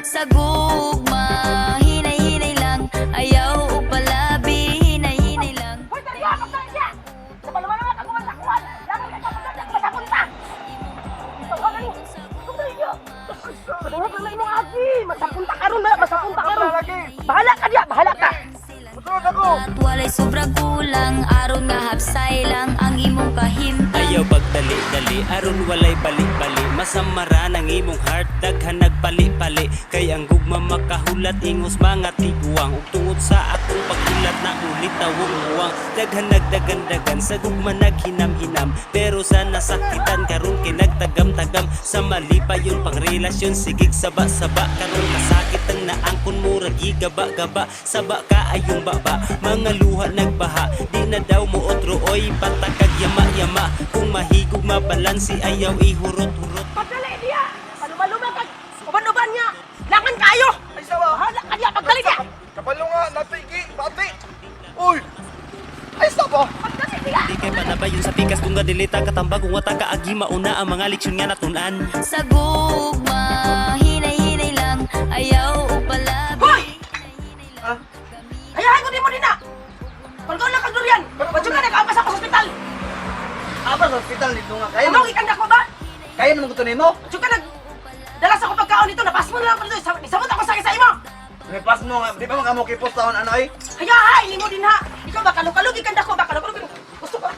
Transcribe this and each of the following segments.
Sa gugma, hinay-hinay lang, ayaw upalabi, hinay-hinay lang. Hoy, taliya! Pagkain niya! Napaluman-luman ako maglakuan! Laman ka kapag masapunta! Ito ka galing! Ito niyo! Madungag lang na imong agi! Masapunta ka ron! Masapunta ka ron! Bahala ka diya! Bahala ka! Masunod ako! At walay sobrang kulang, aron nga hapsay lang ang imong kahimtang. Ayaw pagdali-dali, aron walay bali-bali. Masamara ng imong heart, daghan nagpali-pali. Kay ang gugma makahulat, ingos mga tiguang. Ug tungod sa akong paghulat na ulit tawong-uwang. Daghan nagdagan-dagan, sa gugma naghinam-hinam. Pero sa nasakitan karon kay nagtagam-tagam. Sa mali pa yun pang relasyon, sigig saba-saba. Karon kasakit ang naangkon mo, ragi gaba-gaba. Saba ka ayong baba, mga luha nagbaha. Di na daw mo otro, oy patakag yama-yama. Kung mahigog mabalansi, ayaw ihurot-hurot. Pagdali diya! Paluma-luma ka! Uban-uban niya! Langan kayo! Ay, sawa! Bahala ka diya! Pagdali diya! Kapalo nga, natigi, bati! Uy! Ay, stop oh! Pagdali diya! Di kay panabayon sa pikas kung gadilita katambag kung wata kaagi mauna ang mga leksyon nga natunan. Sa gugma, hinay-hinay lang, ayaw upalabi. Hoy! Ha? Ayahay ko di mo din na! Pagkaw lang kang durian! Wadyo ka nag-apas ako sa ospital! Apa sa hospital dito nga? Kaya Umang ikanda ko ba? Kaya naman kutunin mo? Wadyo ka nag-dalas ako pagkaon nito! Napas mo na lang pala doon! Isabot ako sa imo! May pas mo nga, di ba mga mo kipos taon ano ay? Hayahay! Limo din ha! Ikaw ba kalug-kalug ikanda ko ba? Kalug-kalug! Gusto ko!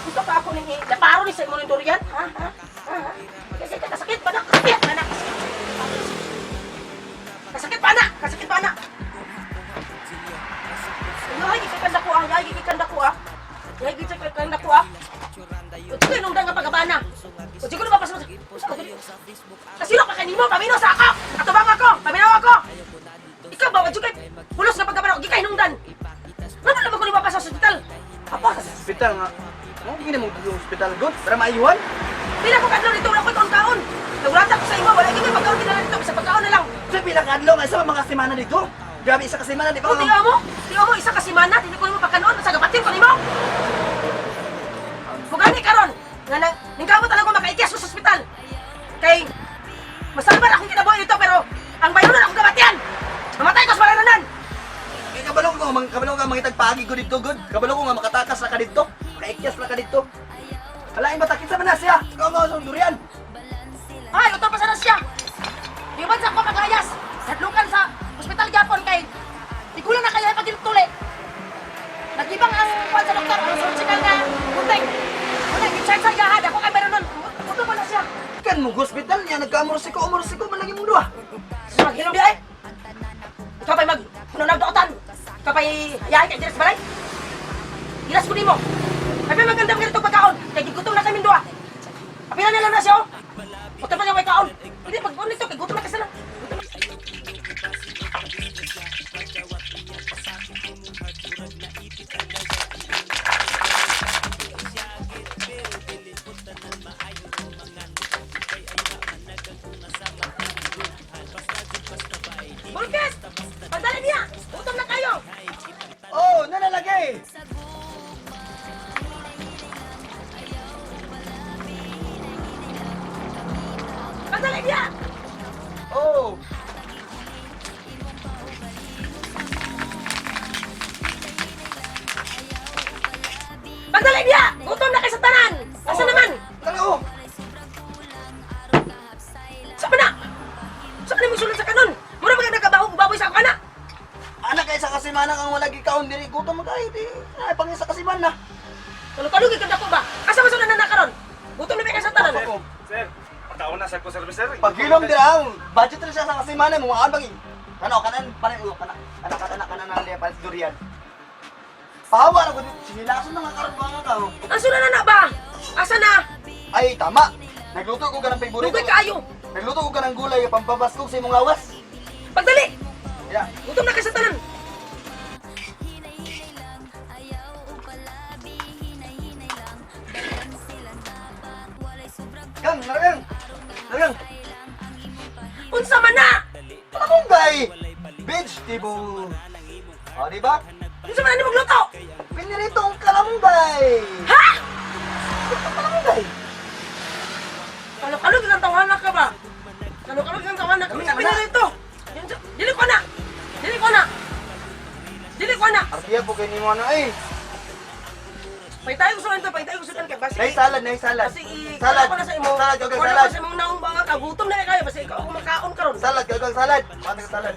Gusto ka ako nang naparo ni sa imo ng durian? Ha? Ha? Ha? Kasakit pa na! Kasakit pa na! Kasakit pa na! Kasakit pa na! Ay, gikikanda ko ah! Ay, gikikanda ko ah! Ay, gikikanda ko ah! Ito ko inundang nga pagabana! Ito ko lumapas mo sa... Kasino ka kanimo? Pamino sa ako! Atubang ako! Paminaw ako! Ikaw ba? Wadyo kay... Pulos nga pagabana! Huwag kay hinungdan! Ano naman ko lumapas sa hospital? Apa? Sa hospital nga. Ano hindi mo yung hospital good? Para maayuhan? Pila ko kadlaw dito ako itong kaon! Nagurata ko sa imo! Wala kayo pagkaon din na dito! Sa pagkaon na lang! Sa bilang adlaw nga isa mga semana dito. Grabe isa ka semana, di ba? Kung tingnan mo, isa ka simana, hindi ko mo pagkanoon, sa gabatin ko nimo. Mugani karon, nga ningkamot lang ko makaikyas ko sa ospital. Kay masalbar akong kinabuhi dito pero ang bayaran akong gabatian. Mamatay ko sa balaranan. Kaya kabalo ka mangitag pagi ko dito good. Kabalo ko nga makatakas na ka dito. Kaikyas na ka dito. Alain matakit sa mana siya. Ikaw nga sa durian. Ay, utol pa sana siya. Di ba sa ako maglayas? Nadlukan sa ospital Japon kay di ko lang na kaya pagtuli. Nagibang ang kwan sa doktor, ang surgical nga gunting. Wala, i-check sa gahad. Ako kay meron nun. Utol pa na siya. Kan mo hospital niya nagkamorosiko malagi mong duha. Maghilom di ay. Ikaw pa'y nagdootan. Ikaw pa'y yahay kay Diras Balay. Gilas ko di mo. Ay pa'y magandang ganito pagkaon. Kay gigutom na kami dua. Apila na lang na siya oh. Utol pa niya may kaon. Hindi, pag-on nito, kay gutom na kasi lang. Bulkes! Pagdali niya! Gutom na kayo! Oh, nalalagay. Pagdali niya! Oh. Pagdali niya! Gutom na kayo sa tanan! Asa naman? Talo. Sa na? Sa kanil mo sulat sa kanon? Mura mga nagkababoy sa ako anak! Anak kay sa kasimana kang wala gikaon diri gutom mo kay di. Ay pangin sa kasimana. Kalug-kalug ikanda ko ba? Asa mo sulat na karon? Gutom na ba kayo sa tanan? Ako. Sir, pagkaon na sa ko service sir. Paghilom dira ang budget na siya sa kasimana mo ang bang. Ano kanan panay ulo kana. Kanan na liya palis durian. Pahawa na ko sinilason na nga karon mga tao. Ang sulat na ba? Asa na? Ay tama. Nagluto ko ka ng favorite. Dugay kayo! Nagluto ko ka ng gulay pampabaskog sa imong lawas. Pagdali! Yeah. Gutom na kayo sa tanan! Kang, naragang. Naragang. Unsa man na! Kamunggay. Vegetable. O, di ba? Unsa man na ni magluto? Piniritong kalamunggay. Ha? Kalamunggay. Kalog-kalog ang tawanan ka ba? Kalog-kalog ang tawanan ka na. Kami na rito. Dili ko na. Dili ko na. Dili ko na. Artiya po kayo ni mo ano eh. Pahitayo ko sa kanto, pahitayo ko sa kanto. Basi, Nay salad, nay salad. basi Salad. ko na sa imo. Salad, gagang Wala salad. ko sa imong naong mga kagutom na kayo. Basi ikaw ang makaon karon. Salad, gagang salad. Mata ka salad.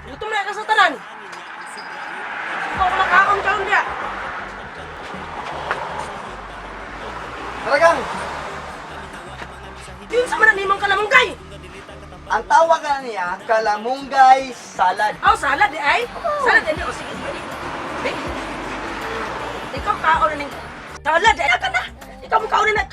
Gutom na ka sa tanan. Ikaw ang makaon karon dia. Talagang, Yun sa manan nimong kalamunggay. ang tawag ka niya, kalamunggay salad. Oh, salad di ay. Salad di. O sige, sige. Di. Ikaw kaon na ning salad di. Ka na. Ikaw mo kaon na.